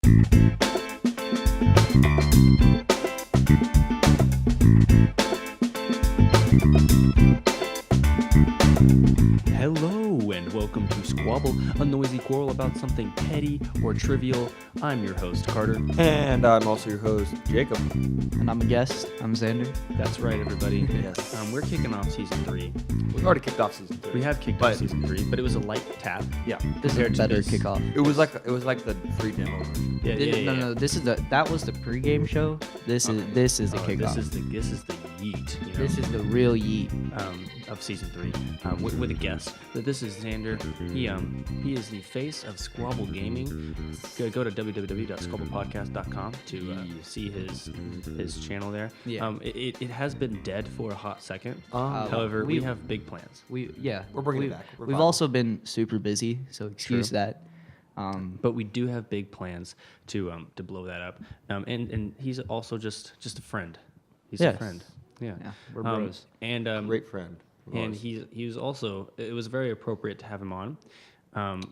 Hello and welcome to Squabble, a noisy quarrel about something petty or trivial. I'm your host, Carter. And I'm also your host, Jacob. And I'm a guest. I'm Xander. That's right, everybody. Yes. We're kicking off season 3. We've already kicked off season 3. We have kicked off season 3, but it was a light tap. Yeah. This is a better kickoff. It was like the free demo version. No. This is that was the pregame show. This is the kickoff. This is the yeet. You know? This is the real yeet. Of season 3, with a guest. But this is Xander. He is the face of Squabble Gaming. Go to www.squabblepodcast.com to see his channel there. Yeah. It has been dead for a hot second. However, we have big plans. We're bringing it back. We've also been super busy, so excuse that. But we do have big plans to blow that up. And he's also just a friend. He's a friend. Yeah, we're bros. And great friend. And he was also, it was very appropriate to have him on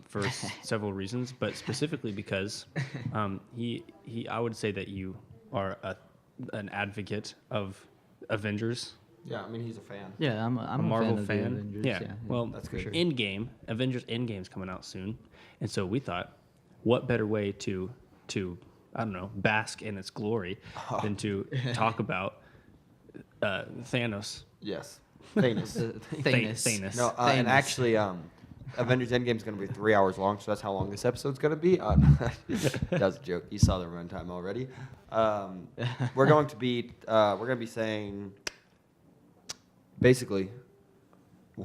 for several reasons, but specifically because I would say that you are an advocate of Avengers. Yeah, I mean, he's a fan. Yeah, I'm a Marvel fan. Of the Avengers. Yeah, well, that's for sure. Avengers Endgame's coming out soon, and so we thought, what better way to I don't know, bask in its glory than to talk about Thanos. Yes. Thanos. Thanos. No, and actually, Avengers Endgame is going to be 3 hours long, so that's how long this episode's going to be. That was a joke. You saw the runtime already. We're going to be saying, basically,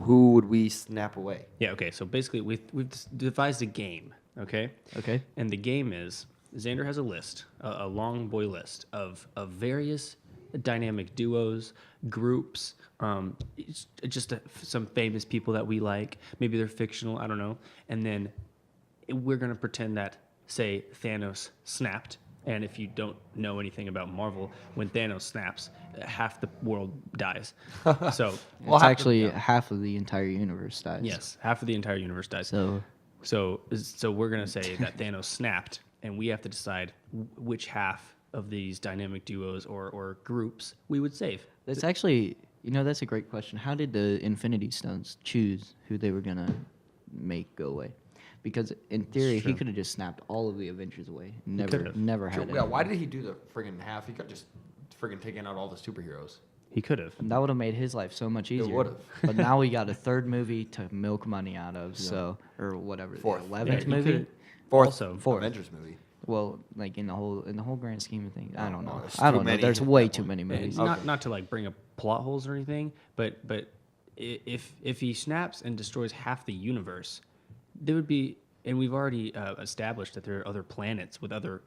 who would we snap away? Yeah. Okay. So basically, we've devised a game. Okay. Okay. And the game is Xander has a list, a long boy list of various dynamic duos, groups, some famous people that we like. Maybe they're fictional, I don't know. And then we're going to pretend that, say, Thanos snapped. And if you don't know anything about Marvel, when Thanos snaps, half the world dies. So it's actually half of the entire universe dies. Yes, half of the entire universe dies. So we're going to say that Thanos snapped, and we have to decide which half of these dynamic duos or groups we would save. That's actually, that's a great question. How did the Infinity Stones choose who they were going to make go away? Because in theory, he could have just snapped all of the Avengers away. Never had it. Yeah, why did he do the friggin' half? He could just friggin' taken out all the superheroes. He could have. That would have made his life so much easier. It would have. But now we got a third movie to milk money out of, or whatever. Fourth. The 11th movie? Fourth Fourth. Avengers movie. Well, like in the whole grand scheme of things, I don't know. I don't know. There's way too many movies. Not to like bring up plot holes or anything, but if he snaps and destroys half the universe, there would be, and we've already established that there are other planets with other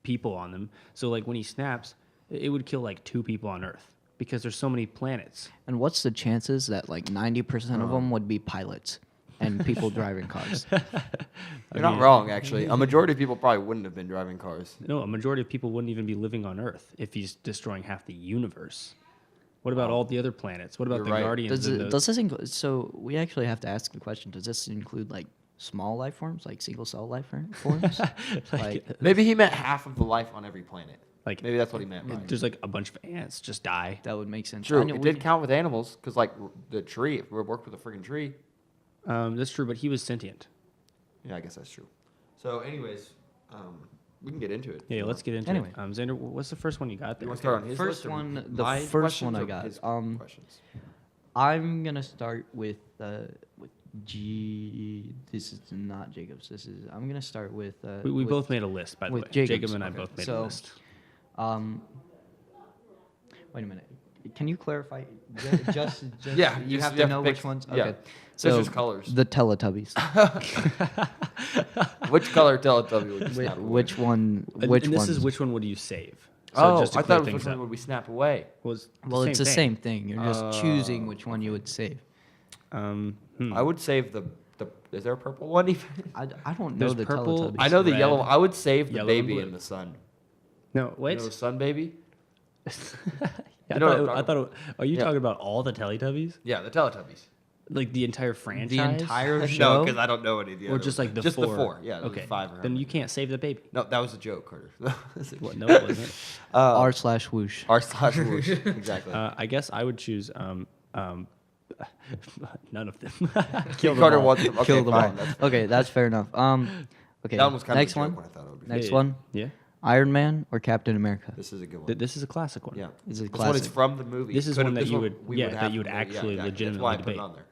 people on them. So like when he snaps, it would kill like 2 people on Earth because there's so many planets. And what's the chances that like 90% of them would be pilots and people driving cars? You're not wrong, actually. A majority of people probably wouldn't have been driving cars. No, a majority of people wouldn't even be living on Earth if he's destroying half the universe. What about all the other planets? What about You're the right. Guardians? Does this include? So we actually have to ask the question: does this include like small life forms, like single cell life forms? Maybe he meant half of the life on every planet. Like maybe that's what he meant. Right? There's like a bunch of ants just die. That would make sense. True. It did count with animals because like the tree. If we worked with a friggin' tree. That's true, but he was sentient. Yeah, I guess that's true. So, anyways, we can get into it. Yeah, let's get into it. Xander, what's the first one you got there? You want to start on his first list one? The first one I got. Questions? I'm gonna start with G. This is not Jacob's. I'm gonna start with. We both made a list, by the way. Jacob and I both made a list. Wait a minute. Can you clarify? Just yeah, you have to know which ones. Okay. Yeah. So just colors. The Teletubbies. Which color Teletubby would you snap away? Which one? This is which one would you save? So just I thought it was which one would we snap away? Well, it's the same thing. You're just choosing which one you would save. I would save the. Is there a purple one even? I don't know the purple. Teletubbies. I know the yellow. I would save the baby in the sun. No, wait. You know the sun baby? I thought. Are you talking about all the Teletubbies? Yeah, the Teletubbies. Like the entire franchise? The entire No, show. because I don't know any of the Or other just like the just four? the 4. Yeah, Okay. 5 or Then you can't save the baby. No, that was a joke, Carter. What? No, it wasn't. R/whoosh. R/whoosh. Exactly. I guess I would choose none of them. Kill them Carter all. wants them. Okay, Kill them fine. all. That's Okay, that's fair enough. Okay. That one was kind next of a joke one. when I thought it would be. Next Yeah, one. Yeah. Iron Man or Captain America? This is a good one. This is a classic one. Yeah. Is it This one is classic? from the movie. This is Could've- one that this you one would- we yeah, have that you to would do. actually That's legitimately why I put it debate. on there.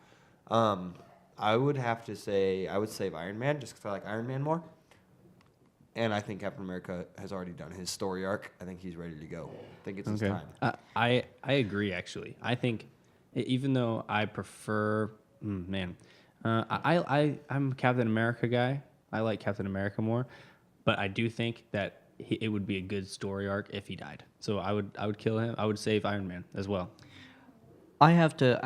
I would have to say I would save Iron Man just because I like Iron Man more. And I think Captain America has already done his story arc. I think he's ready to go. I think it's his Okay. time. I agree actually. I think even though I prefer I'm a Captain America guy. I like Captain America more, but I do think that it would be a good story arc if he died. So I would kill him. I would save Iron Man as well. I have to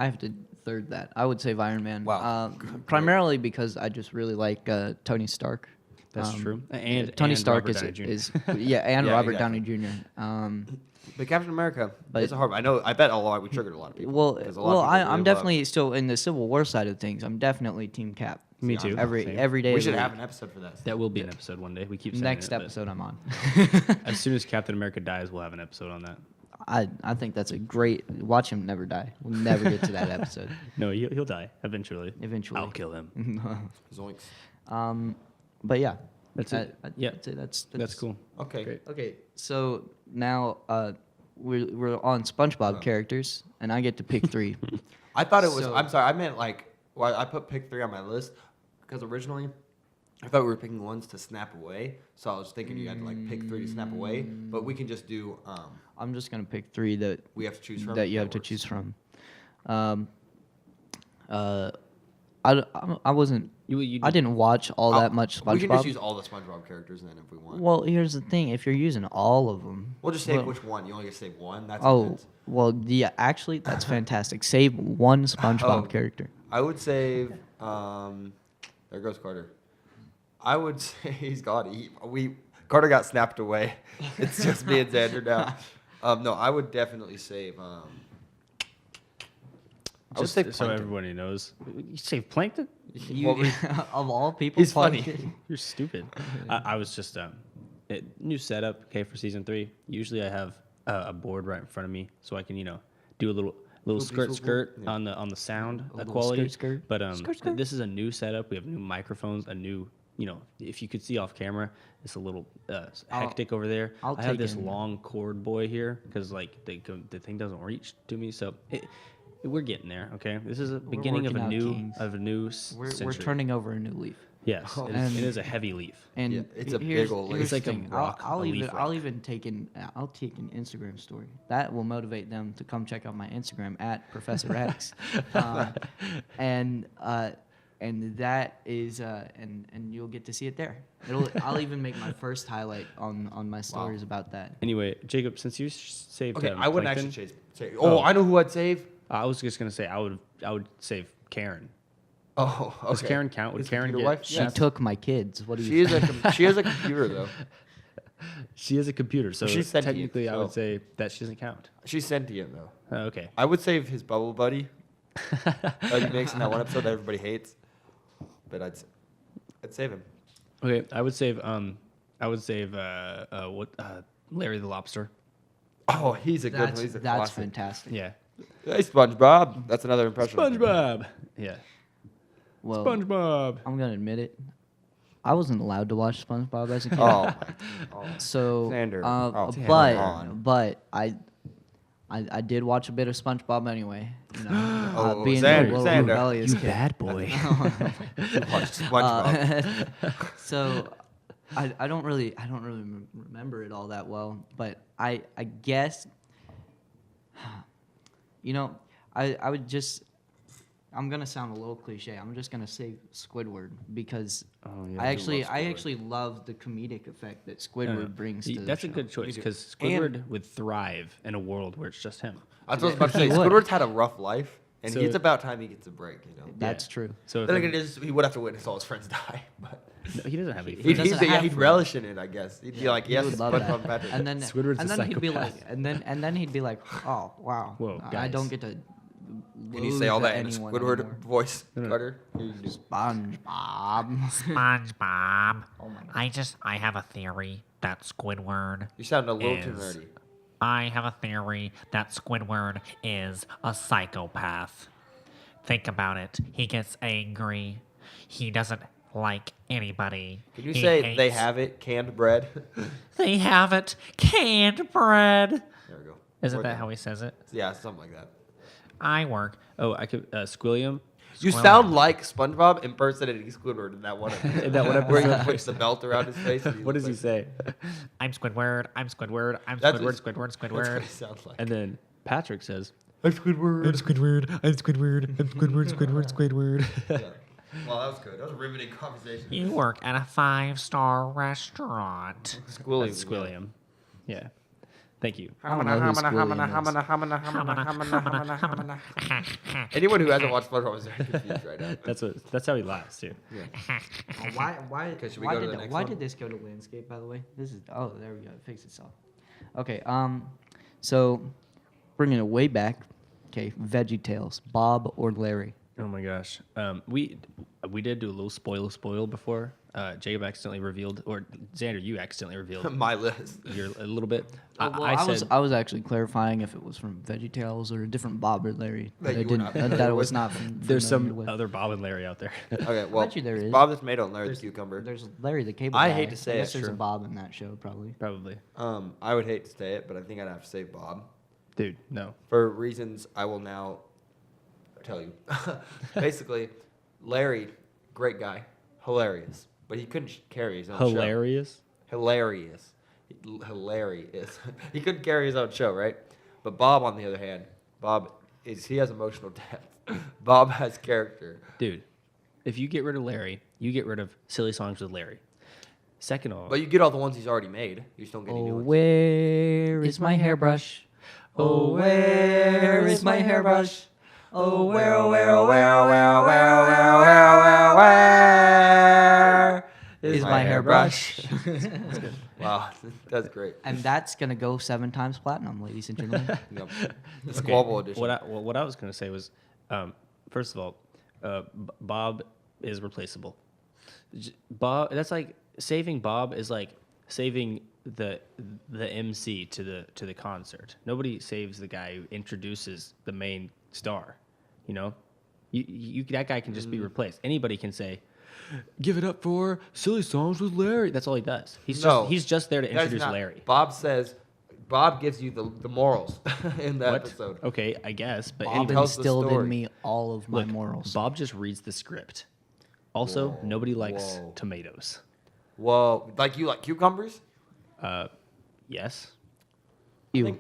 third that. I would save Iron Man. Wow. Primarily because I just really like Tony Stark. That's true. And Tony and Stark Robert is Downey Jr. is yeah, and Yeah, Robert exactly. Downey Jr. But Captain America, But- it's a hard one. I know. I bet we triggered a lot of people. Well, 'cause a lot of people I'm really definitely still in the Civil War side of things. I'm definitely Team Cap. Me See, too. Every Same. every day. We of the should have week. an episode for that. That will be an episode one day. We keep saying Next it, but episode I'm on. As soon as Captain America dies, we'll have an episode on that. I think that's a great. Watch him never die. We'll never get to that episode. No, he'll die eventually. Eventually. I'll kill him. Zoinks. But yeah, That's it. Yeah. I'd say that's That's cool. Okay. Great. Okay, so now we're on SpongeBob characters, and I get to pick 3. I thought it was. So- I'm sorry. I meant like. Well, I put pick 3 on my list because originally I thought we were picking ones to snap away. So I was thinking you had to like pick 3 to snap away, but we can just do. I'm just gonna pick 3 that We have to choose from. that you have That to works. choose from. I wasn't. You I didn't watch all that much We can just SpongeBob. use all the SpongeBob characters then if we want. Well, here's the thing: if you're using all of them, We'll just save well- which one. You only get to save one. That's Oh, intense. well, yeah. Actually, that's fantastic. Save one SpongeBob Oh. character. I would save. There goes Carter. I would say he's got. Carter got snapped away. It's just me and Xander now. No, I would definitely save. I would Just save so Plankton. everybody knows. You save Plankton? You, Well, we- of all people, He's funny. Plankton- You're stupid. I was just new setup. Okay, for season 3. Usually I have a board right in front of me, so I can do a little Swoopy, skirt yeah. on the sound little quality. skirt. But Skirt, skirt. this is a new setup. We have new microphones. A new if you could see off camera, it's a little hectic over there. I'll I have take this in- long cord boy here because like the thing doesn't reach to me. So we're getting there. Okay, this is a beginning of working a out, new Kings. century. We're turning over a new leaf. Yes, Oh. it is a heavy leaf. And Yeah, it's a here's- big ol' leaf. here's It's the like a thing. rock, I'll a leaf even rock. I'll take an Instagram story that will motivate them to come check out my Instagram at Professor X, and that is and you'll get to see it there. I'll even make my first highlight on my stories about that. Anyway, Jacob, since you saved Okay, I wouldn't Plankton, actually chase. Oh, I know who I'd save. I was just gonna say I would save Karen. Oh, okay. Does Karen count? Would His Karen computer get? wife? She Yes. took my kids. What do She you? is a computer though. She is a computer, so She's sentient, technically I would so- say that she doesn't count. She's sentient though. Okay. I would save his bubble buddy that he makes in that one episode that everybody hates. But I'd save him. Okay, I would save Larry the Lobster. Oh, he's a good one. That's He's a that's classic. fantastic. Yeah. Hey, SpongeBob. That's another impression. of him. SpongeBob. Yeah. Well, SpongeBob. I'm gonna admit it. I wasn't allowed to watch SpongeBob as a kid. Oh, my. Oh. So, Xander. Oh, come on. but I did watch a bit of SpongeBob anyway. You know, Oh, being Xander, a little Xander. rebellious You kid. bad boy. Watch SpongeBob. So, I don't really remember it all that well, but I guess, I would just. I'm gonna sound a little cliche. I'm just gonna say Squidward because Oh, yeah. I I actually love Squidward. actually love the comedic effect that Squidward brings to the That's a show. good choice do. because And- Squidward would thrive in a world where it's just him. That's what I was about to say. He would. Squidward's had a rough life, and So- it's about time he gets a break. That's Yeah. true. So if Then I'm- again, he would have to witness all his friends die. But no, he doesn't have any. He friends. doesn't have he'd friends. relish in it, I guess. He'd be like, He yes, would love SpongeBob that. Patrick. And then Squidward's a he'd be like, psychopath. and then he'd be like, oh wow, Whoa, I guys. don't get to Can you say all that in a anyone Squidward anymore. voice, Carter? SpongeBob. SpongeBob. Oh my God. I have a theory that Squidward You sound a little too is. nerdy. I have a theory that Squidward is a psychopath. Think about it. He gets angry. He doesn't like anybody. Can you He say they hates- have it, canned bread? They have it. Canned bread. There we go. Isn't We're that done. how he says it? Yeah, something like that. I work. Oh, I could Squilliam. You Squirrel. sound like SpongeBob impersonating Squidward in that one episode. In that one Where he episode. puts the belt around his face. and What does he looks say? I'm Squidward. I'm Squidward. I'm That's Squidward. what- Squidward. like, That's what Squidward. he sounds like. And then Patrick says, I'm Squidward. Squidward. I'm Squidward. I'm Squidward. Squidward. Squidward. Yeah. Well, that was good. That was a riveting conversation. You work at a 5-star restaurant. Squilliam. That's Squilliam. Yeah. Thank you. I don't know who Squilliam is. Anyone who hasn't watched SpongeBob is very confused right now. That's how he laughs too. Why Okay, should we go to the next why one? did this go to landscape, by the way? This is there we go. It fixed itself. Okay, so bringing it way back. Okay, Veggie Tales, Bob or Larry? Oh my gosh. We did do a little spoil before. Jacob accidentally revealed, or Xander, you accidentally revealed My list. your a little bit. I was actually clarifying if it was from Veggie Tales or a different Bob or Larry. That I you were didn't. not That familiar it was with. not. There's familiar some with. other Bob and Larry out there. Okay, well, bet you there is. Bob the tomato and Larry the There's- cucumber. There's Larry the cable. I guy. hate to say guess it, there's sure. a Bob in that show, probably. Probably. I would hate to say it, but I think I'd have to say Bob. Dude, no. For reasons I will now tell you. Basically, Larry, great guy, hilarious, but he couldn't carry his own show. Hilarious. Hilarious. Hilarious. He couldn't carry his own show, right? But Bob, on the other hand, he has emotional depth. Bob has character. Dude, if you get rid of Larry, you get rid of silly songs with Larry. Second of all, But you get all the ones he's already made. You just don't get any new Oh, ones. where is my hairbrush? Oh, where is my hairbrush? Oh, where, oh, where, oh, where, oh, where, oh, where, oh, where, oh, where, oh, where, where is my hairbrush? Wow, that's great. And that's gonna go 7 times platinum, ladies and gentlemen. Yep. The Squabble edition. what I was going to say was, first of all, Bob is replaceable. Bob, that's like saving Bob is like saving the MC to the concert. Nobody saves the guy who introduces the main star. You know, you that guy can just be replaced. Anybody can say, "Give it up for silly songs with Larry." That's all he does. He's just there to That's introduce not- Larry. Bob gives you the morals in that What? episode. Okay, I guess, but Bob anyway, tells the instilled story. in me all of my look, morals. Bob just reads the script. Also, Whoa, nobody likes whoa. tomatoes. Whoa, like you like cucumbers? Yes. Ew.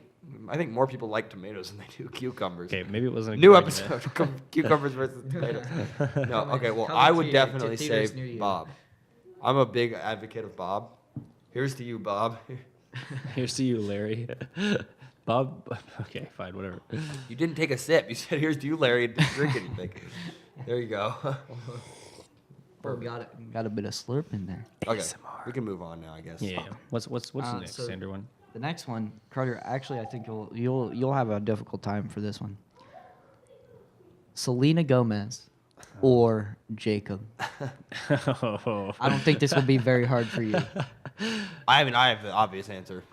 I think more people like tomatoes than they do cucumbers. Okay, maybe it wasn't a New good argument. episode: cucumbers versus tomatoes. No, okay. Well, Coming I to would you, definitely to say theaters near you. Bob. I'm a big advocate of Bob. Here's to you, Bob. Here's to you, Larry. Bob. Okay, fine, whatever. You didn't take a sip. You said, "Here's to you, Larry." And didn't drink anything. There you go. Oh, got a bit of slurp in there. Okay, ASMR. we can move on now, I guess. Yeah. What's the next so- Xander one? The next one, Carter. Actually, I think you'll have a difficult time for this one. Selena Gomez or Jacob. I don't think this will be very hard for you. I mean, I have the obvious answer.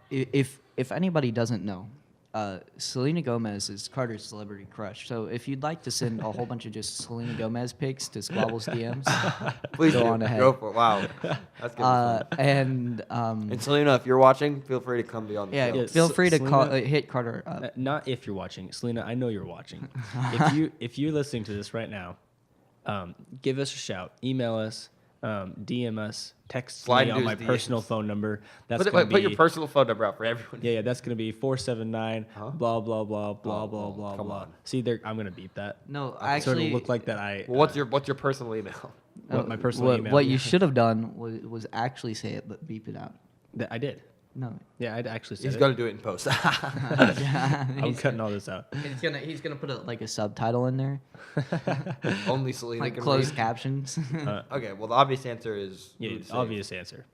If anybody doesn't know, Selena Gomez is Carter's celebrity crush. So if you'd like to send a whole bunch of just Selena Gomez pics to Squabble's DMs, Please go do. on ahead. Go for it. Wow, that's good. And Selena, if you're watching, feel free to come be on the yeah, show. Yeah, feel free to Selena- hit Carter up. Not if you're watching, Selena. I know you're watching. if you're listening to this right now, give us a shout. Email us. DM us. Text Slide me on into my his personal DMs. phone number. That's Put gonna be your personal phone number out for everyone. Yeah, that's gonna be 479 Huh? blah blah blah blah Oh, blah well, blah come blah. on. See, there, I'm gonna beep that. No, So actually, it'll look like that. Well, what's your personal email? what my personal email? What you should have done was actually say it, but beep it out. I did. No. Yeah, I'd actually said He's it. gonna do it in post. I'm cutting all this out. He's gonna put a subtitle in there, Only Selena like can closed read. captions. Okay, well, the obvious answer is Yeah, food safe. obvious answer.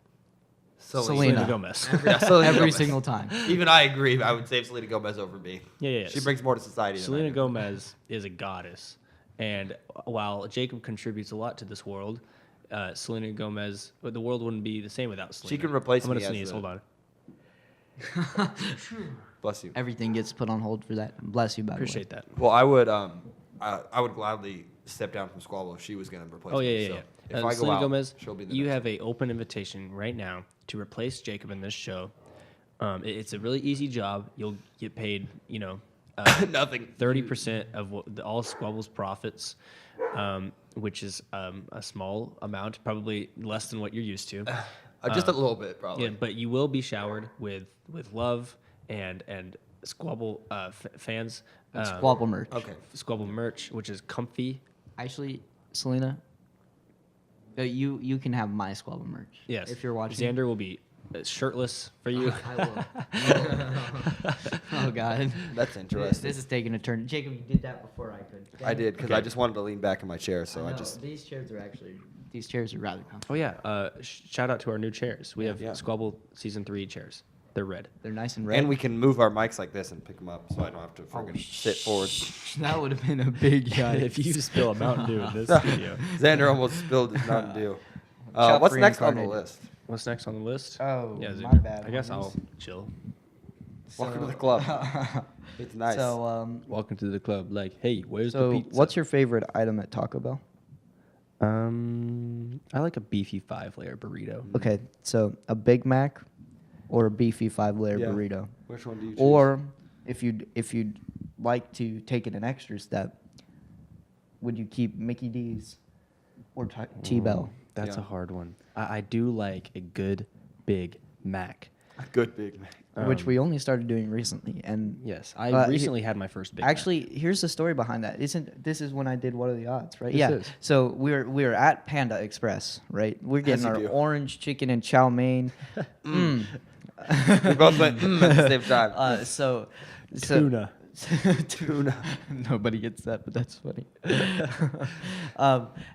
Selena. Gomez. Every single time. Even I agree. I would save Selena Gomez over me. Yeah. She brings more to society. Selena than I do. Gomez is a goddess, and while Jacob contributes a lot to this world, Selena Gomez, the world wouldn't be the same without Selena. She can replace I'm gonna me as sneeze. the- Hold on. Bless you. Everything gets put on hold for that. Bless you, by the way. Appreciate that. Well, I would gladly step down from Squabble if she was going to replace Oh me. yeah. So if I go Selena out, Gomez, she'll be the you next have a open invitation right now to replace Jacob in this show. It's a really easy job. You'll get paid, Nothing. 30% of all Squabble's profits, which is a small amount, probably less than what you're used to. Just a little bit, probably. Yeah, but you will be showered with love and Squabble fans. Squabble merch. Okay. Squabble merch, which is comfy. Actually, Selena, you can have my Squabble merch. Yes. If you're watching. Xander will be shirtless for you. I will. Oh, God. That's interesting. This is taking a turn. Jacob, you did that before I could. I did because Okay. I just wanted to lean back in my chair, so I know, just. These chairs are rather comfortable. Oh yeah. Shout out to our new chairs. We have Yeah. Squabble season 3 chairs. They're red. They're nice and red. And we can move our mics like this and pick them up, so I don't have to Oh, freaking sit forward. That would have been a big yikes. If you spill a Mountain Dew in this studio. Xander almost spilled his Mountain Dew. Chop What's next on the reincarnated. list? What's next on the list? Oh, yeah, my Xander. bad, I guess homies. I'll chill. Welcome to the club. It's nice. So, Welcome to the club. Like, hey, where's the So, pizza? what's your favorite item at Taco Bell? I like a beefy 5-layer burrito. Okay, so a Big Mac or a beefy 5-layer Yeah. burrito. Which one do you choose? Or if you'd like to take it an extra step, would you keep Mickey D's or T-Bell? That's Yeah. a hard one. I do like a good Big Mac. A good Big Mac. Which we only started doing recently, and Yes, I Uh, he- recently had my first Big Mac. actually, here's the story behind that. This is when I did What Are the Odds, right? This yeah. is. So we were at Panda Express, right? We're getting you our do. orange chicken and chow mein. We both went at the same time. So Tuna. Tuna. Nobody gets that, but that's funny.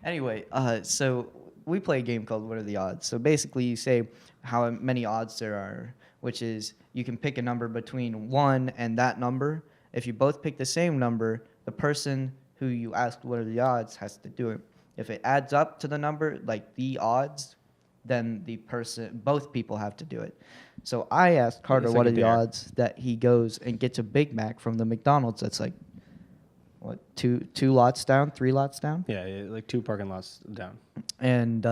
Anyway, so we play a game called What Are the Odds? So basically, you say how many odds there are, which is you can pick a number between 1 and that number. If you both pick the same number, the person who you asked what are the odds has to do it. If it adds up to the number, like the odds, then both people have to do it. So I asked Carter It's what like are a the dare. odds that he goes and gets a Big Mac from the McDonald's that's like, what, two lots down, 3 lots down? Yeah, like 2 parking lots down. And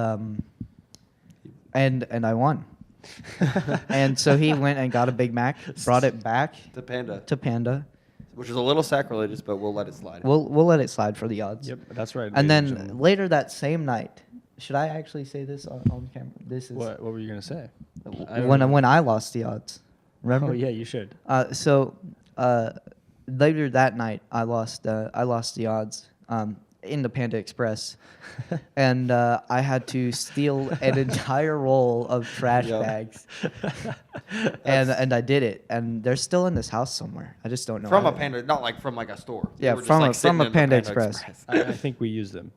I won. And so he went and got a Big Mac, brought it back The Panda. to Panda. Which is a little sacrilegious, but we'll let it slide. We'll let it slide for the odds. Yep, that's right. And ladies then gentlemen. later that same night, should I actually say this on camera? This is What were you gonna say? when I lost the odds. Remember? Oh yeah, you should. So later that night, I lost the odds in the Panda Express, and I had to steal an entire roll of trash Yeah. bags, and I did it. And they're still in this house somewhere. I just don't know. From how- a Panda, not like from like a store. They Yeah, were just, from like, a sitting in the Panda Express. I think we used them.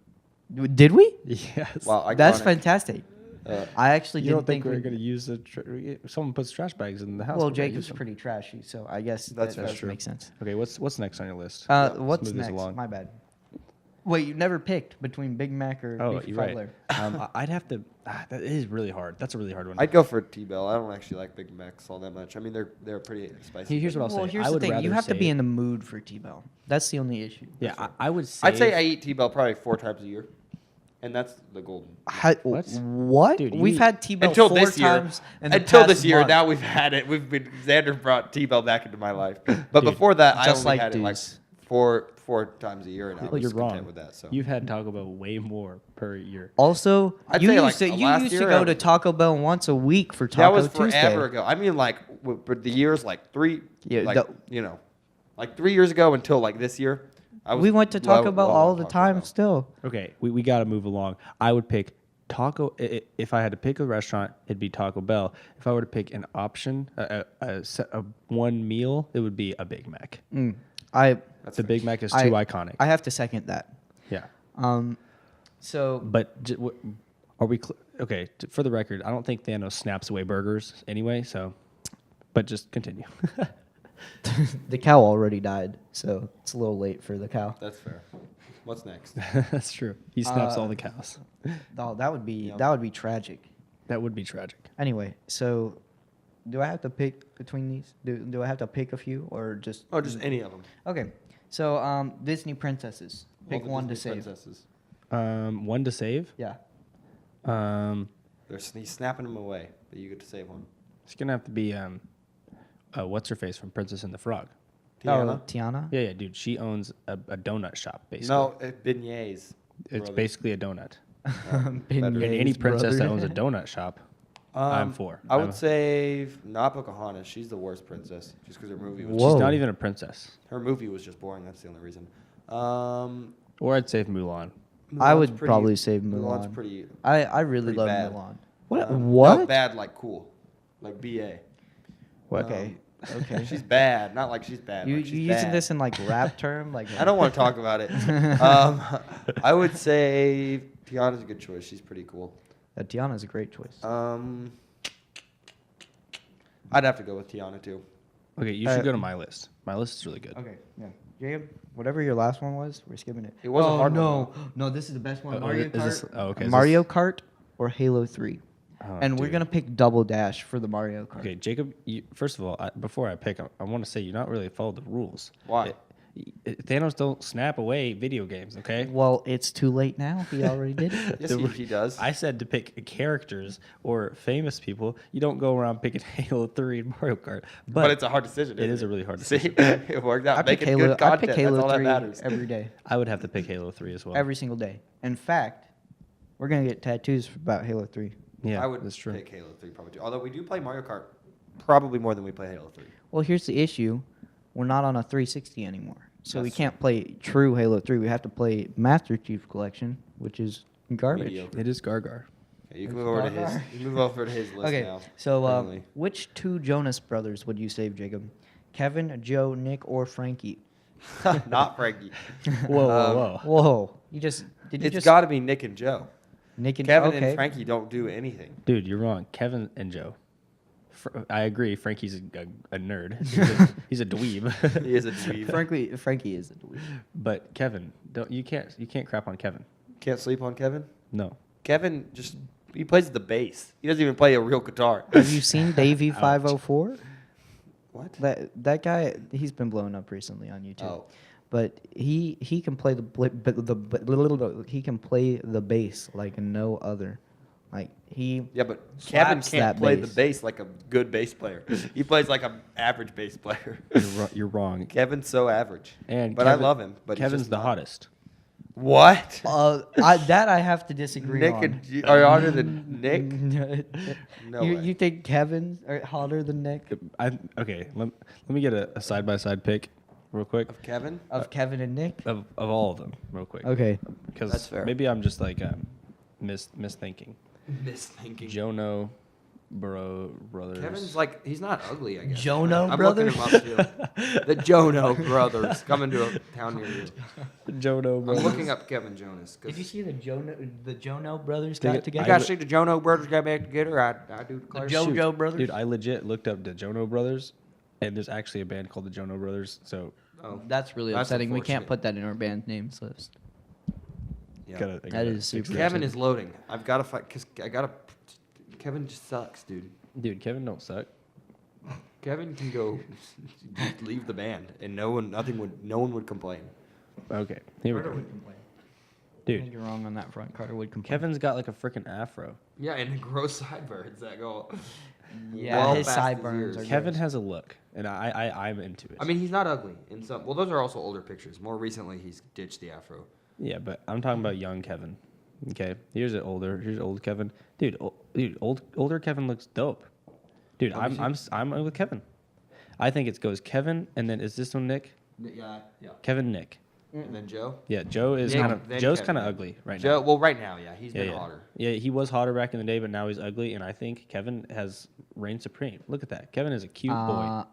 Did we? Yes. Wow, That's iconic. fantastic. I I actually You didn't don't think we're we- gonna use the? Someone puts trash bags in the house. Well, we're gonna Jacob's use them. pretty trashy, so I guess That's that does true. make sense. Okay, what's next on your list? let's What's move this next? along. My bad. Wait, you never picked between Big Mac or Oh, beef you're right. five-layer. I'd have to. That is really hard. That's a really hard one. I'd go for T-Bell. I don't actually like Big Macs all that much. I mean, they're pretty spicy. Here's what I'll Well, say. here's I the would thing. You rather have to be say- in the mood for T-Bell. That's the only issue. Yeah, I would say. I'd say I eat T-Bell probably 4 times a year, and that's the golden. What? Dude, We've you- had T-Bell Until 4 this year. times in the Until past this year, month. now we've had it. Xander brought T-Bell back into my life, but before that, I Just only like had it like Deuce. four times a year, and I Well, was you're content wrong. with that. So You've had Taco Bell way more per year. Also, I'd you say, used like, to you last used to year, go to Taco Bell once a week for Taco that was Tuesday. forever ago. I mean, like, but the years like 3, Yeah, like the- like 3 years ago until like this year. I was We went to Taco low- Bell low all on the Taco time Bell. still. Okay, we got to move along. I would pick if I had to pick a restaurant, it'd be Taco Bell. If I were to pick an option, a one meal, it would be a Big Mac. That's The fair. Big Mac is too iconic. I have to second that. Yeah. So But are we? okay, for the record, I don't think Thanos snaps away burgers anyway. So, but just continue. The cow already died, so it's a little late for the cow. That's fair. What's next? That's true. He snaps all the cows. Oh, that would be tragic. That would be tragic. Anyway, so do I have to pick between these? Do I have to pick a few or just? Oh, just any of them. Okay, so Disney princesses. Pick All the one to Disney save. princesses. One to save. Yeah. He's snapping them away, but you get to save one. It's gonna have to be what's her face from Princess and the Frog. Tiana? Oh, Tiana. Yeah, dude. She owns a donut shop basically. No, beignets. it's brother. basically a donut. Beignets, And any princess that brother. owns a donut shop, I'm for. I would save not Pocahontas. She's the worst princess, just because her movie was. Whoa. She's not even a princess. Her movie was just boring. That's the only reason. Or I'd save Mulan. I Mulan's would pretty- probably save Mulan's Mulan. pretty. I really pretty love bad. Mulan. What? Not What? bad, like cool, like BA. What? Okay. Okay. She's bad, not like she's bad. You like she's using bad. this in like rap term? Like I don't want to talk about it. I would say Tiana's a good choice. She's pretty cool. Tiana's a great choice. I'd have to go with Tiana too. Okay, you should go to my list. My list is really good. Okay. Yeah. Jacob, whatever your last one was, we're skipping it. It was a hard one, no, no, this is the best one. Oh, Mario is Kart. this- oh, okay, is Mario Kart or Halo 3. Oh, And we're dude. gonna pick Double Dash for the Mario Kart. Okay, Jacob. First of all, before I pick, I want to say you're not really followed the rules. Why? Thanos don't snap away video games. Okay. Well, it's too late now. He already did it. Yes, he does. I said to pick characters or famous people. You don't go around picking Halo 3 and Mario Kart. but it's a hard decision. It isn't is a really hard See, decision. it worked out. I pick Making Halo. good I content. pick Halo That's all 3 that matters. every day, I would have to pick Halo 3 as well. every single day. In fact, we're gonna get tattoos about Halo 3. Yeah, I would that's true. pick Halo 3 probably too. Although we do play Mario Kart probably more than we play Halo 3. Well, here's the issue: we're not on a 360 anymore, so we That's can't play true Halo 3. We have to play Master Chief Collection, which is garbage. Mediocre. It is Gargar. Okay, you can move over to his. You can move over to his list Okay, now. so Finally. which two Jonas brothers would you save, Jacob? Kevin, Joe, Nick, or Frankie? Not Frankie. Whoa, whoa, whoa. Whoa! You just did you It's just got to be Nick and Joe. Nick and Kevin okay. and Frankie don't do anything. Dude, you're wrong. Kevin and Joe. I agree. Frankie's a nerd. He's a dweeb. He is a dweeb. Frankie is a dweeb. But Kevin, you can't crap on Kevin. Can't sleep on Kevin. No. Kevin just he plays the bass. He doesn't even play a real guitar. Have you seen Davey 504? What? That guy, he's been blowing up recently on YouTube. Oh. But he can play he can play the bass like no other. Like he Yeah, but Kevin slaps can't that play bass. the bass like a good bass player. He plays like an average bass player. You're wrong. Kevin's so average. And but Kevin- I love him. But he's Kevin's just the not. hottest. What? I have to disagree Nick on. and are hotter than Nick? No you, way. you think Kevin's hotter than Nick? Okay. Let me get a side by side pick, real quick, Of Kevin? Of Kevin and Nick? of all of them, real quick. Okay. Because That's fair. maybe I'm just like misthinking. Misthinking. Jono, brothers. Kevin's like he's not ugly, I guess. Jono I'm brothers? looking him up too. The Jono brothers coming to a town near you. Jono I'm brothers. looking up Kevin Jonas. Did you see the Jono brothers They got get- You together? guys see the Jono brothers got back together? I do declare. JoJo brothers? Dude, I legit looked up the Jono brothers, and there's actually a band called the Jono Brothers. So Oh, That's really That's upsetting. We can't unfortunate. put that in our band names list. yeah. That is super Kevin is loading. I've got to fight because I got to. Kevin just sucks, dude. Dude, Kevin don't suck. Kevin can go leave the band, and no one would complain. Okay, here we go. complain. I Dude, think you're wrong on that front. Carter would complain. Kevin's got like a freaking afro. Yeah, and gross sideburns that go. Yeah, well his past sideburns ears. are Kevin gross. has a look, and I'm into it. I mean, he's not ugly in some. Well, those are also older pictures. More recently, he's ditched the afro. yeah, but I'm talking about young Kevin. Okay, here's old Kevin. Dude, older Kevin looks dope. Dude, I'm with Kevin. I think it goes Kevin, and then is this one Nick? Yeah. Kevin, Nick. And then Joe. Yeah, Joe is Nick, kind of then Joe's Kevin. kind of ugly right Joe. now. Well, right now, yeah, he's been yeah. hotter. Yeah, he was hotter back in the day, but now he's ugly, and I think Kevin has reigned supreme. Look at that. Kevin is a cute boy.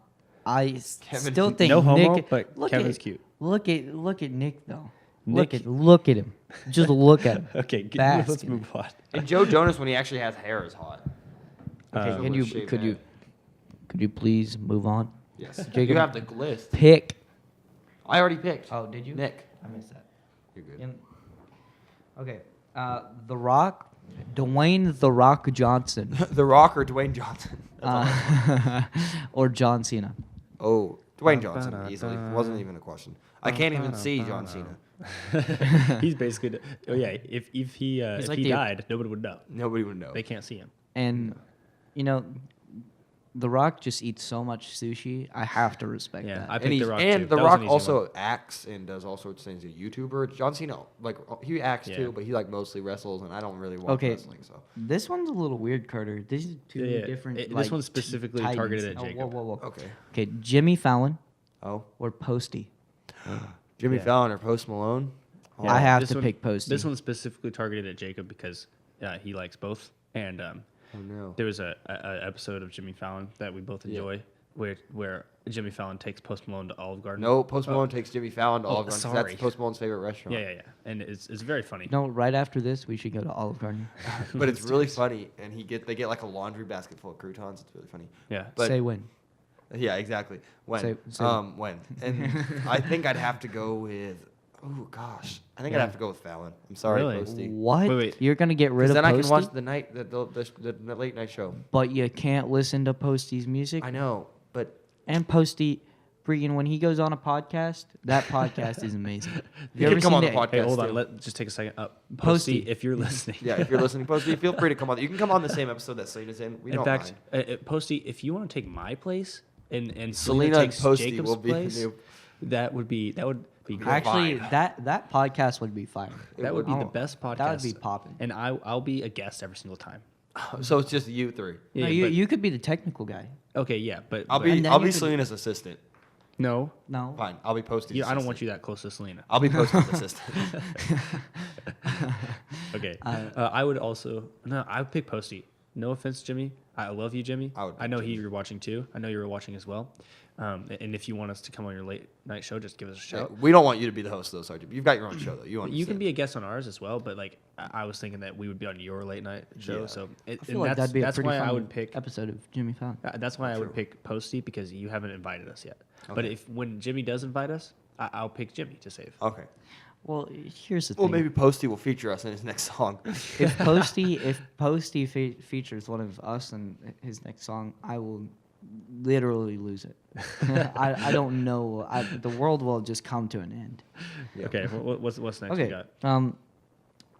I Kevin- still think No homo, Nick. but look Kevin's at, cute. Look at Nick though. Nick. Look at him. Just look at him. Okay, Bask let's in move on. And Joe Jonas, when he actually has hair, is hot. Okay, So can with you shaved could you head. could you please move on? Yes. Jacob- You have the list. Pick. I already picked. Oh, did you? Nick. I missed that. You're good. Okay. The Rock, Dwayne The Rock Johnson, The Rock or Dwayne Johnson? That's all. or John Cena. Oh, Dwayne Johnson, easily. Wasn't even a question. I can't even see John Cena. He's basically. Oh yeah, if he like he the- died, nobody would know. Nobody would know. They can't see him. And, you know, The Rock just eats so much sushi. I have to respect Yeah, that. I And, picked The Rock and too. The That was Rock an easy also one. acts and does all sorts of things. He's a YouTuber. John Cena, like he acts Yeah. too, but he like mostly wrestles, and I don't really watch Okay. wrestling. So This one's a little weird, Carter. These are two Yeah, yeah. different. This like, one's specifically titans. targeted at Oh, Jacob. Whoa. okay. Okay, Jimmy Fallon Oh, or Posty? Jimmy Yeah. Fallon or Post Malone? Oh, I have This to one- pick Posty. This one's specifically targeted at Jacob because he likes both. And Oh no. there was a episode of Jimmy Fallon that we both enjoy where Jimmy Fallon takes Post Malone to Olive Garden. No, Post Malone takes Jimmy Fallon to Oh, Olive Garden. 'Cause sorry. That's Post Malone's favorite restaurant. Yeah. And it's very funny. No, right after this, we should go to Olive Garden. But it's really funny, and they get like a laundry basket full of croutons. It's really funny. Yeah. But Say when. yeah, exactly. When? Say when? And I think I'd have to go with. Oh gosh, I think I'd have to go with Fallon. I'm sorry, Really? Posty. What? Wait. You're gonna get rid Because of then I Posty, can watch the late night show. but you can't listen to Posty's music. I know, but And Posty, freaking when he goes on a podcast, that podcast is amazing. He can come on the it? podcast. Hey, hold on. too. Let just take a second. Posty. Posty, if you're listening. yeah, if you're listening, Posty, feel free to come on. You can come on the same episode that Selena's in. We In don't fact, mind. Posty, if you want to take my place and Selena Selena and takes Posty Jacob's will be the place, new- that would be great. Actually, Fine. that podcast would be fire. That would be the Oh, best podcast. That would be popping. And I'll be a guest every single time. So it's just you three. Yeah, no, you, but- you could be the technical guy. okay, yeah, but I'll but- be And then I'll you be could- Selena's assistant. no. No. Fine, I'll be Posty's. I don't assistant. want you that close to Selena. I'll be Posty's assistant. Okay. I would also I would pick Posty. No offense, Jimmy. I love you, Jimmy. I would I know pick Jimmy. you're watching too. I know you're watching as well. And if you want us to come on your late night show, just give us a shout. We don't want you to be the host though, Sergeant. You've got your own show though. You You can understand. be a guest on ours as well, but like I was thinking that we would be on your late night show. Yeah. So I feel like that'd be a that's pretty why fun I would pick. episode of Jimmy Fallon. That's why I would True. pick Posty because you haven't invited us yet. But Okay. if when Jimmy does invite us, I'll pick Jimmy to save. Okay. Well, here's the Well, thing. maybe Posty will feature us in his next song. if Posty features one of us in his next song, I will literally lose it. I don't know. The world will just come to an end. Yeah. Okay, what's next? You Okay. got?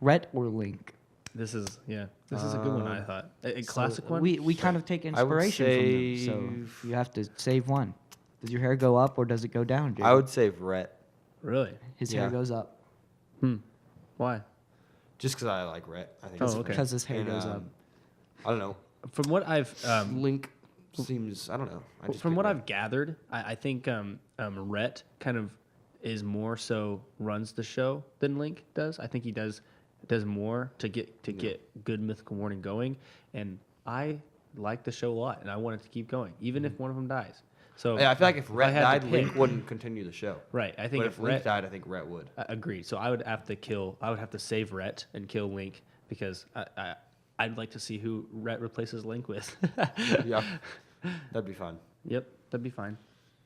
Rhett or Link? This is a good one. I thought a classic one. We kind of take I would inspiration from them, so you have to save one. Does your hair go up or does it go down, Jacob? I would save Rhett. Really? His hair Yeah. goes up Why? Just because I like Rhett. I think Oh, it's okay. funny. because his hair And, goes up. I don't know. From what I've Link seems. I don't know. I just from pick what Rhett. I've gathered, I think Rhett kind of is more so runs the show than Link does. I think he does more to get good mythical morning going, and I like the show a lot, and I want it to keep going, even if one of them dies. So Yeah, I feel like if I Rhett had to died, pick- Link wouldn't continue the show. right. I think But if if Link Rhett died, I think Rhett would. agreed. So I would have to save Rhett and kill Link because I'd like to see who Rhett replaces Link with. Yeah, that'd be fun. Yep, that'd be fine.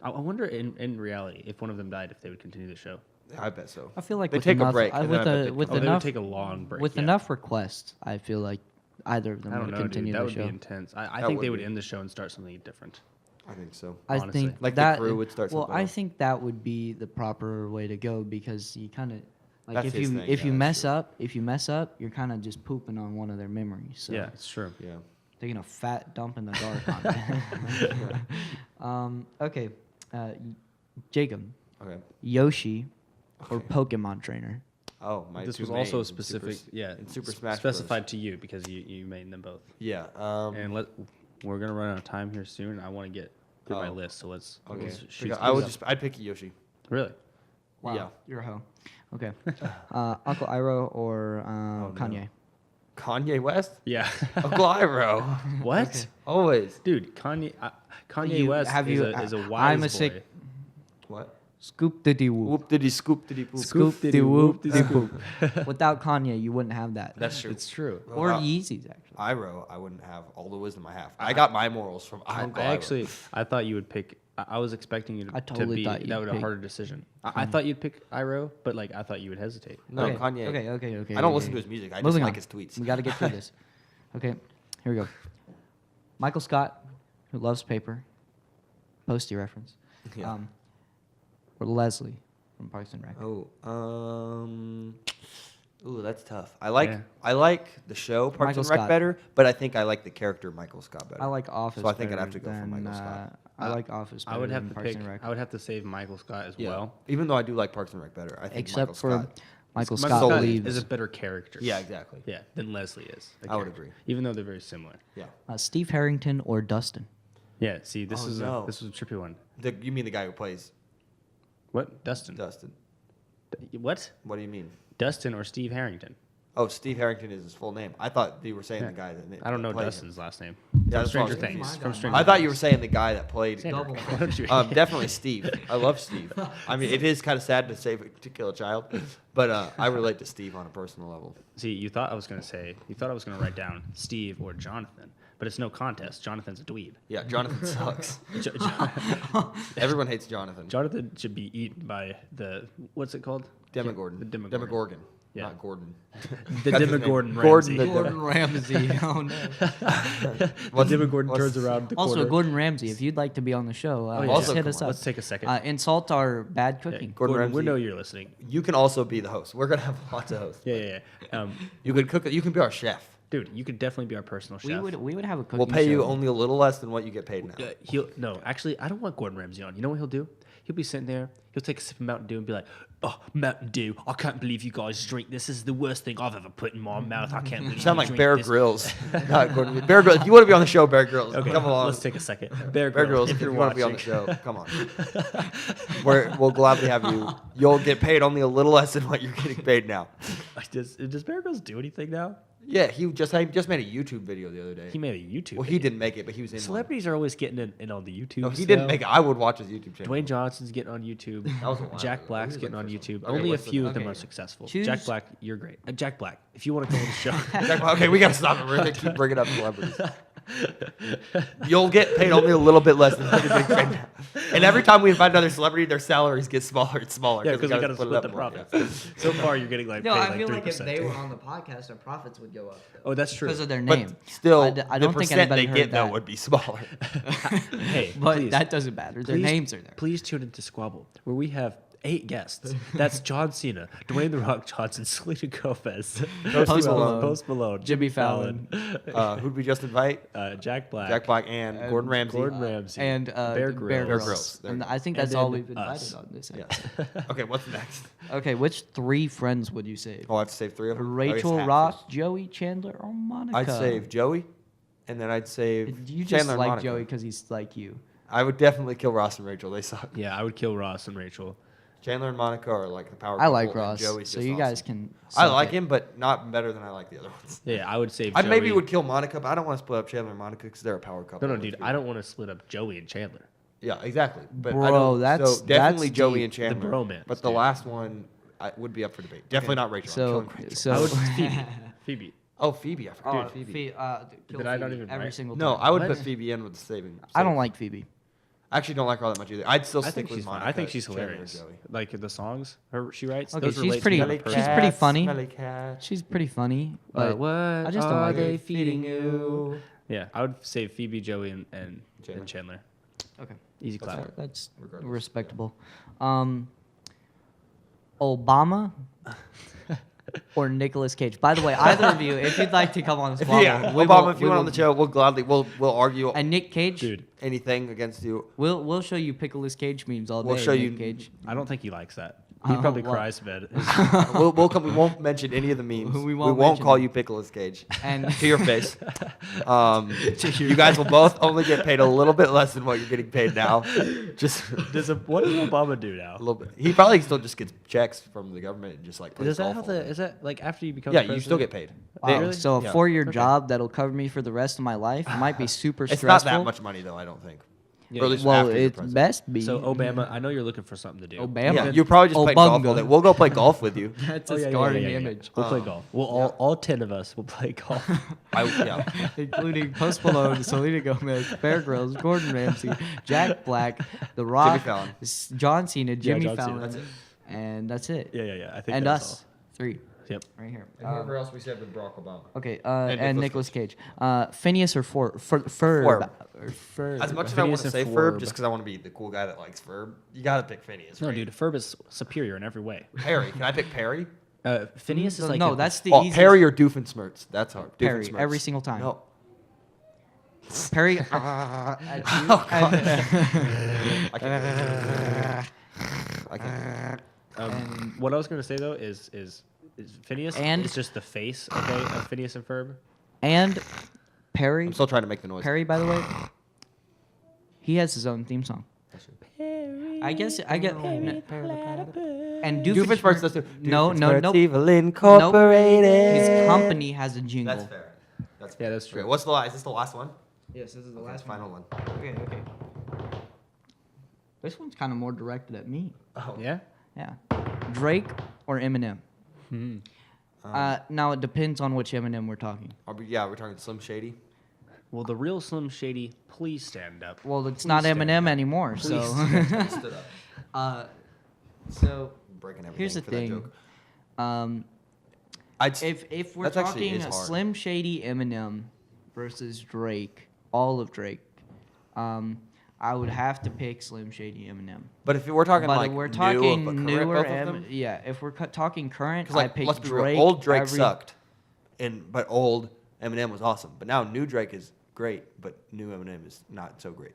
I wonder in reality if one of them died if they would continue the show. Yeah, I bet so. I feel like They with take a enough, break, I- and with then I bet a, they with come They would enough take a long break. with yeah. enough requests, I feel like either of them I would don't know, continue dude. That the would show. be intense. I That think would they would be. end the show and start something different. I think so. I honestly. think Like the that crew would start Well, something I else. think that would be the proper way to go because you kind of like That's if his you thing, if yeah, you that's mess up, you're kind of just pooping on one of their memories. So Yeah, it's true. Yeah. taking a fat dump in the dark on it. Okay, Jacob, Okay. Yoshi, or Okay. Pokemon trainer. Oh, my This two was also mains in specific. Super, in Super Smash specified Bros. to you because you made them both. Yeah. And we're gonna run out of time here soon. I want to get through my Oh. list, so let's Okay. shoot. I'd pick Yoshi. Really. Wow, Yeah. you're a hoe. Okay, Uncle Iroh or no. Kanye. Kanye West? Yeah. Uncle Iroh. What? Always. Dude, Kanye You- West have is you- a I'm wise a boy. sick- What? Scoop diddy whoop. Whoop diddy scoop diddy poop. Scoop diddy whoop diddy whoop. Without Kanye, you wouldn't have that. That's true. It's true. Or Yeezys, actually. Iro, I wouldn't have all the wisdom I have. I got my morals from Uncle Iro. I thought you would pick. I was expecting you to, I totally be thought you'd that would a pick harder decision. I thought you'd pick Iro, but like I thought you would hesitate. No, okay. Kanye. Okay. I don't listen to his music. I just Moving like on. his tweets. We got to get through this. Okay, here we go. Michael Scott, who loves paper. Posty reference. Yeah. Or Leslie from Parks and Rec. Oh, ooh, that's tough. I like the show Parks Michael and Rec Scott. better, but I think I like the character Michael Scott better. I like Office. So I think I'd better have to go for than, Michael Scott. I like Office. I would better have than to Parks pick. and Rec. I would have to save Michael Scott as Yeah. well. Even though I do like Parks and Rec better, I think Except Michael for Scott. Michael Michael Scott Scott leaves. is a better character. Yeah, exactly. Yeah, than Leslie is. the I would character. agree. Even though they're very similar. Yeah. Steve Harrington or Dustin. Yeah. See, this Oh, is no. this is a trippy one. You mean the guy who plays What? Dustin. Dustin? What? What do you mean? Dustin or Steve Harrington? Oh, Steve Harrington is his full name. I thought you were saying Yeah. the guy that. I don't know played him. Dustin's last name. Yeah, From that's what I Stranger was thinking. Things. Oh my From God. Stranger I thought you were Things. saying the guy that played. Xander, why don't you- Definitely Steve. I love Steve. I mean, it is kind of sad to kill a child, but I relate to Steve on a personal level. See, you thought I was gonna write down Steve or Jonathan, but it's no contest. Jonathan's a dweeb. Yeah, Jonathan sucks. Jo- Jo- Everyone hates Jonathan. Jonathan should be eaten by what's it called? Demogorgon. The Demogorgon. Demogorgon. Yeah. Not Gordon. The That's his name. Demogorgon Gordon Ramsay. the Ramsay. Oh no. The What's- Demogorgon what's- turns around the Also, corner. Gordon Ramsay, if you'd like to be on the show, yeah. just Also, hit come us on. up. Let's take a second. Insult our bad Yeah, cooking. Gordon Gordon, we Ramsay. know you're listening. You can also be the host. We're gonna have lots of hosts. Yeah. You could cook. You can be our chef. Dude, you could definitely be our personal chef. We would have a cooking We'll pay you show. only a little less than what you get paid now. Actually, I don't want Gordon Ramsay on. You know what he'll do? He'll be sitting there. He'll take a sip of Mountain Dew and be like, "Oh, Mountain Dew! I can't believe you guys drink this. This is the worst thing I've ever put in my mouth. I can't believe You sound you like drink Bear this." Grylls. Not Gordon. Bear Grylls. If you want to be on the show, Bear Grylls, Okay, come along. let's take a second. Bear Bear Grylls, Grylls, if you want to be on the watching. show, come on. We'll gladly have you. You'll get paid only a little less than what you're getting paid now. Does Bear Grylls do anything now? Yeah, he just made a YouTube video the other day. He made a YouTube. Well, he video. didn't make it, but he was in. Celebrities are always getting in on the YouTube. One. No, he didn't make it. I would watch his YouTube channel. Dwayne Johnson's getting on YouTube. That was a while Jack ago. Black's He was getting like on the first YouTube. one. Okay, Only a what's the few next? of them Okay. are successful. Choose- Jack Black, you're great. Jack Black, if you want to come on the show, Jack, okay, we gotta stop it. We're gonna keep bringing up celebrities. You'll get paid only a little bit less than what you're getting paid now. And every time we invite another celebrity, their salaries get smaller and smaller. yeah, because we got to split it split up the more, profits. So far, you're getting like No, paid I like feel 3%. like if they were on the podcast, our profits would go up. Oh, that's true. Because of their But name. still, I don't the think percent anybody they heard get though that. would be smaller. Hey, But please, that doesn't matter. Their please- names are there. Please tune into Squabble, where we have 8 guests. That's John Cena, Dwayne The Rock Johnson, Selena Gomez, Post Malone, Post Malone, Jimmy Fallon, Who'd we just invite? Jack Black, Jack Black and Gordon Ramsay. Gordon Ramsay, and Bear Grylls. Bear Grylls. There And you go. I think And that's all then we've invited us. on this. Yes. Okay, what's next? Okay, which 3 friends would you save? Oh, I have to save 3 of them. Rachel, Ross, Joey, Chandler, or Monica? I'd save Joey, and then I'd save You just Chandler and like Monica. Joey because he's like you. I would definitely kill Ross and Rachel. They suck. Yeah, I would kill Ross and Rachel. Chandler and Monica are like the power. I like couple, and Ross, Joey's so just you awesome. guys can. I suck like it. him, but not better than I like the other ones. Yeah, I would save. I Joey. maybe would kill Monica, but I don't want to split up Chandler and Monica because they're a power couple. No, Let's dude, be I don't real. want to split up Joey and Chandler. Yeah, exactly. But I Bro, don't, that's- so definitely that's Joey deep. and Chandler. bromance, but the dude. last one would be up for debate. Definitely not Rachel. I'm killing Rachel. I would So Phoebe. Phoebe. Oh, Phoebe. I forgot Dude, Phoebe. kill Did I not Phoebe even every write? single No, time. I would What? put Phoebe in with the saving. I don't like Phoebe. I actually don't like her all that much either. I'd still I stick think with she's fine. Monica. I think she's Chandler, and hilarious. Joey. Like the songs she writes. Okay, those she's relate to pretty- me on a she's personal- pretty funny. Smelly cat. She's pretty funny, but what I just don't are like her. they feeding you? Yeah, I would save Phoebe, Joey, and Chandler. Chandler. Okay, Easy clap. that's Regardless. respectable. Obama or Nicolas Cage. By the way, either of you, if you'd like to come on the spot, Yeah, Obama, if you want on the show, we'll gladly we'll argue And Nick Cage, Dude, anything against you. we'll show you Pickles Cage memes all day. We'll show Nick you- Cage. I don't think he likes that. He probably well. cries bed. We'll come. We won't mention any of the memes. We We won't won't mention call them. you Pickles Cage And to your face. You guys will both only get paid a little bit less than what you're getting paid now. Just what does Obama do now? a little bit. He probably still just gets checks from the government and just like. plays Is that golf how all day. is that like after you become? Yeah, president? you still get paid. wow, really? so a Yeah. 4-year Okay. job that'll cover me for the rest of my life. It might be super It's stressful. not that much money though. I don't think. Yeah, or at least Well, after you're it's president. best be. So Obama, I know you're looking for something to do. Obama. Yeah, you're probably just playing golf all Obunga. day. We'll go play golf with you. That's Oh, a yeah, scarring yeah. image. We'll play golf. We'll all 10 of us will play golf. Yeah. Including Post Malone, Selena Gomez, Bear Grylls, Gordon Ramsay, Jack Black, The Rock, Fallon. John Cena, Jimmy John Cena. Fallon, That's it. and that's it. yeah. I think And that's us, 3, Yep. right here. And whoever else we said with Barack Obama. Okay, And and Nicolas Nicolas Cage. Phineas or Ferb? Ferb. Ferb. As much as I want Phineas to and say Ferb. Ferb, just because I want to be the cool guy that likes Ferb, you gotta pick Phineas. No, right? dude, Ferb is superior in every way. Perry. Can I pick Perry? Phineas is like no, a- that's the Oh, easiest. Perry or Doofenshmirtz. That's hard. Perry, Doofenshmirtz. every single time. No. Perry. at you, I can't. I can't. what I was gonna say though is Phineas And- is just the face, okay, of Phineas and Ferb. and Perry. I'm still trying to make the noise. Perry, by the way, he has his own theme song. I get. And Doofenshmirtz does too. No, Doofenshmirtz Evil Nope. Incorporated. His company has a jingle. That's fair. That's Yeah, that's true. Okay, what's the last? Is this the last one? Yes, this is the Last final one. Okay. This one's kind of more directed at me. Oh. Yeah. Yeah. Drake or Eminem? Now it depends on which Eminem we're talking. We're talking Slim Shady. Well, the real Slim Shady, please stand up. Well, it's not stand Eminem anymore. Please. So, Stood up. so Breaking everything here's the for that thing. joke. If we're That's actually talking is hard. Slim Shady Eminem versus Drake, all of Drake, I would have to pick Slim Shady Eminem. But if we're talking But like if we're new, talking but current, newer, both of them, yeah. If we're talking current, because I like pick let's be Drake. real, old Drake every- sucked, but old Eminem was awesome. But now new Drake is great, but new Eminem is not so great.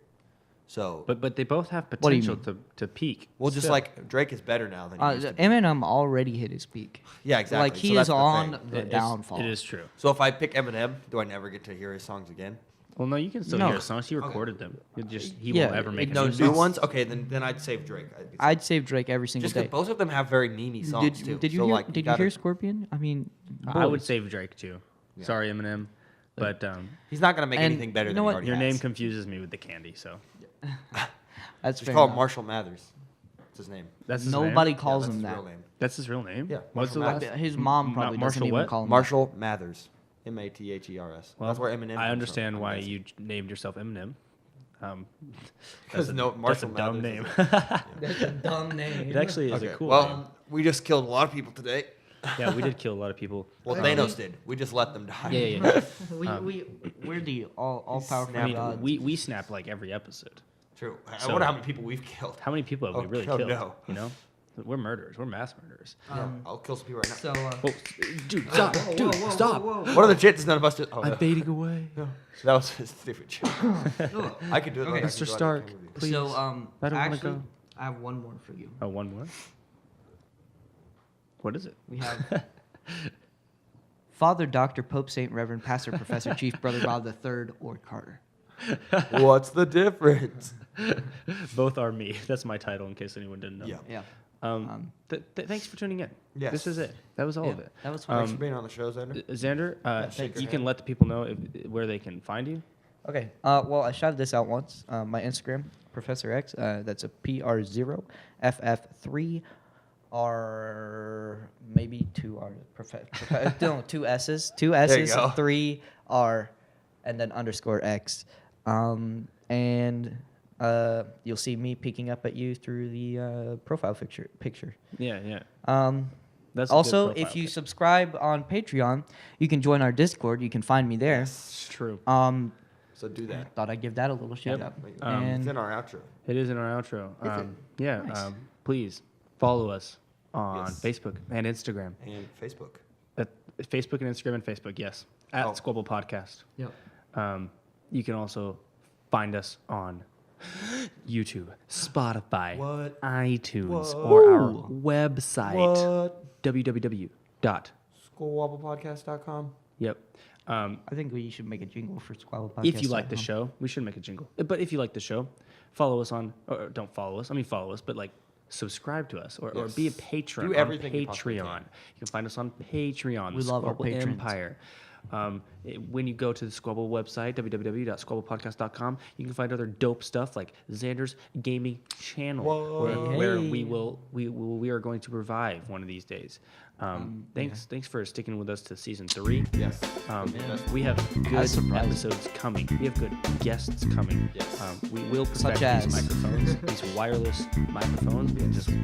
So, But they both have What do you potential to peak. well, just still. like Drake is better now than he used to be. Eminem already hit his peak. Yeah, exactly. Like he So is that's the on thing. the It is- downfall. It is true. So if I pick Eminem, do I never get to hear his songs again? Well, no, you can still No. hear his songs. He recorded them. He Yeah, won't ever make a No new new song. ones. Okay, then I'd save Drake. I'd save Drake every single just day. because both of them have very memey songs too. Did you so hear? like, Did you gotta- hear Scorpion? I mean, I would boys. save Drake too. Yeah. Sorry, Eminem, but He's not gonna make And anything better you than know he what? already your name has. confuses me with the candy. So That's Just fair call him enough. Marshall Mathers. That's his name. that's his Nobody name? calls Yeah, him that's that. his real name. That's his real name. Yeah, What's the Marshall last? Mathers. His mom Not probably Marshall doesn't even what? call him Marshall Mathers. Mathers. Well, That's where Eminem. I understand why you named yourself Eminem. Because that's no, a Marshall dumb Mathers name. That's a dumb name. It actually is Okay, a cool well, name. we just killed a lot of people today. Yeah, we did kill a lot of people. Well, Thanos did. We just let them die. Yeah. We're the all powerful I mean, gods. we snap like every episode. True. I So- wonder how many people we've killed. How many people have we really Oh, killed? no. You know, we're murderers. We're mass murderers. Yeah, I'll kill some people right now. So Oh, dude, stop! Dude, stop! What are the chances none of us did? Oh, I'm no. fading away. That was a stupid joke. I could do it. Okay. like I can Mr. go out Stark, and come with you. please. so I don't wanna actually, go. I have one more for you. Oh, one more. What is it? We have Father, Doctor, Pope, Saint, Reverend, Pastor, Professor, Chief, Brother Bob the Third, or Carter. What's the difference? Both are me. That's my title, in case anyone didn't know. Yeah. Yeah. Thanks for tuning in. Yes. This is it. That was all of Yeah, it. that was fun. Thanks for being on the show, Xander. Xander, shake your you can hand. let the people know where they can find you. Okay. Well, I shouted this out once. My Instagram, Professor X. That's a PR0FF3 R maybe 2R. No, 2 S's. 2 There you S's. go. 3 R, and then underscore X. And you'll see me peeking up at you through the profile picture. Yeah. That's a good Also, if profile you pic. subscribe on Patreon, you can join our Discord. You can find me there. It's true. So do that. Thought I'd give that a little shout out. It's And in our outro. It is in our outro. Yeah. Nice. Please follow us on Yes. Facebook and Instagram. And Facebook. Facebook and Instagram and Facebook, yes. At Oh. Squabble Podcast. Yep. You can also find us on YouTube, Spotify, What? iTunes, Whoa. or our website, What? www. Schoolwobblepodcast.com. Yep. I think we should make a jingle for Squabble Podcast. If you like the show, we should make a jingle. But if you like the show, follow us on, or don't follow us. I mean, follow us, but like subscribe to us or be a Yes. patron Do on everything you possibly Patreon. can. You can find us on Patreon. We the love our Squabble patrons. Empire. When you go to the Squabble website, www.squabblepodcast.com, you can find other dope stuff like Xander's gaming channel, where we are going to revive one of these days. Thanks for sticking with us to season 3. Yes. We have good episodes coming. We have good guests coming. Yes. We will Such perfect as? these microphones, these wireless microphones.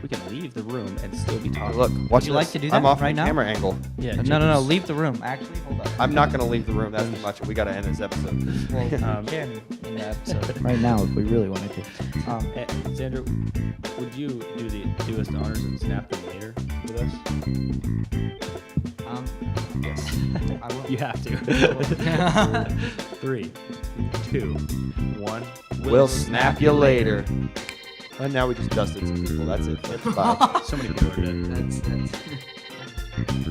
We can leave the room and still be talking. Look, watch you this. like to do I'm that off right the now? camera angle. Yeah. No, leave the room. Actually, hold up. I'm not going to leave the room. That's too much. We got to end this episode. Well, we can in the episode right now if we really wanted to. Xander, would you do us the honors and snap them later with us? Yes, I will. You have to. 3, 2, 1. We'll snap you later. And now we just dusted some people. That's it. That's bye. So many people are dead.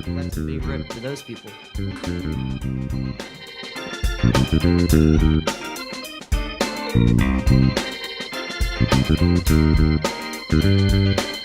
That's a big rip to those people. Thank you.